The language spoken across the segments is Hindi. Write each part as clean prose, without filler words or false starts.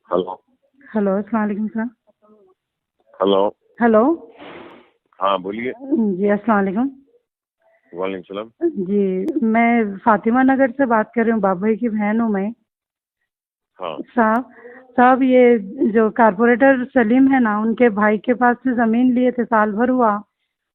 हेलो। हेलो, अस्सलाम वालेकुम सर। हेलो। हेलो। हाँ बोलिए। जी, अस्सलाम वालेकुम। वालेकुम सलाम। जी, मैं फातिमा नगर से बात कर रही हूँ, बाबू भाई की बहन हूँ मैं। हाँ साहब साहब, ये जो कारपोरेटर सलीम है ना, उनके भाई के पास से ज़मीन लिए थे, साल भर हुआ।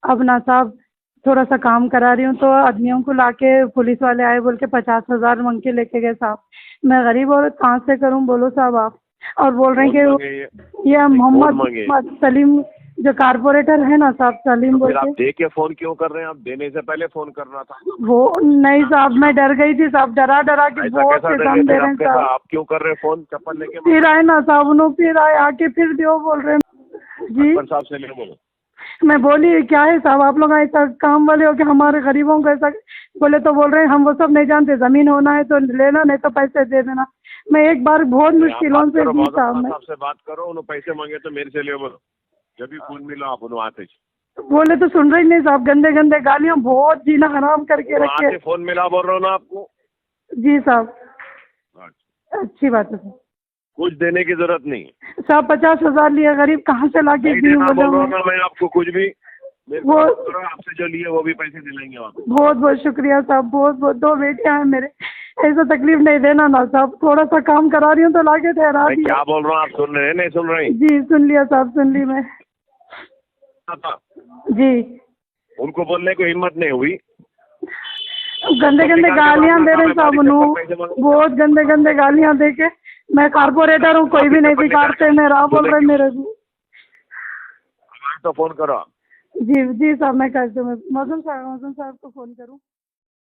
अब ना साहब, थोड़ा सा काम करा रही हूँ तो आदमियों को लाके पुलिस वाले आए, बोल के 50,000 मांग के लेके गए साहब। मैं गरीब औरत कहाँ से करूँ, बोलो साहब आप। और बोल रहे कौन हैं मांगे कि ये कौन मांगे? मोहम्मद सलीम, जो कारपोरेटर है ना साहब, सलीम तो बोल फिर आप के। दे के फोन क्यों कर रहे हैं? आप देने से पहले फोन करना था। वो नहीं साहब, मैं डर गई थी साहब, डरा डरा के ऐसा बहुत कैसा डर गए? सितम दे फिर रहे आप हैं कैसा, साहब। आप क्यों कर रहे हैं फोन? चप्पल लेके फिर आए ना साहब, उन्होंने फिर आए, आके फिर दियो बोल रहे हैं जी। अकबर साहब से ले बोलो। मैं बोली क्या है साहब, आप लोग ऐसा काम वाले हो कि हमारे गरीबों को ऐसा बोले, तो बोल रहे हैं हम वो सब नहीं जानते, जमीन होना है तो लेना, नहीं तो पैसे दे देना। मैं एक बार बहुत अरे आप मुश्किलों बात से करो, जी मौजूद साहब। खान मैं साहब से बात करो, उन्होंने पैसे मांगे तो मेरे से ले बोलो। जब भी फोन मिला आप उन्होंने आते बोले तो सुन रही नहीं साहब, गंदे गंदे गालियां बहुत जीना हराम करके उन्होंने रखे। आते फोन मिला बोल रहा हूँ ना आपको। जी साहब, अच्छा, अच्छी बात है सर। कुछ देने की जरूरत नहीं है। साहब 50,000 लिए, गरीब कहाँ से ला के नहीं दी देना बोल रहा हूँ बोले। ना मैं आपको कुछ भी। मेरे को वो फोन करो, आपसे जो लिए वो भी पैसे दिलाएंगे आप। बहुत बहुत शुक्रिया साहब, बहुत बहुत। 2 बेटियां हैं मेरे, ऐसा तकलीफ नहीं देना ना साहब। थोड़ा सा काम करा रही हूँ तो लाके ठहरा मैं दिया। क्या बोल रहा हूँ आप सुन रहे हैं? नहीं सुन रहे हैं? जी सुन लिया साहब, सुन ली मैं। जी, उनको बोलने को हिम्मत नहीं हुई। गंदे गंदे गालियां दे रहे हैं साहब, उन्होंने बहुत गंदे गंदे गालियां दे के। मैं कारपोरेटर हूँ, कोई भी नहीं बिगाड़ते, मैं राह बोल रहे मेरे को। तो फोन करो। जी जी साहब, मैं कैसे मैं मौजूद साहब को फोन करूँ।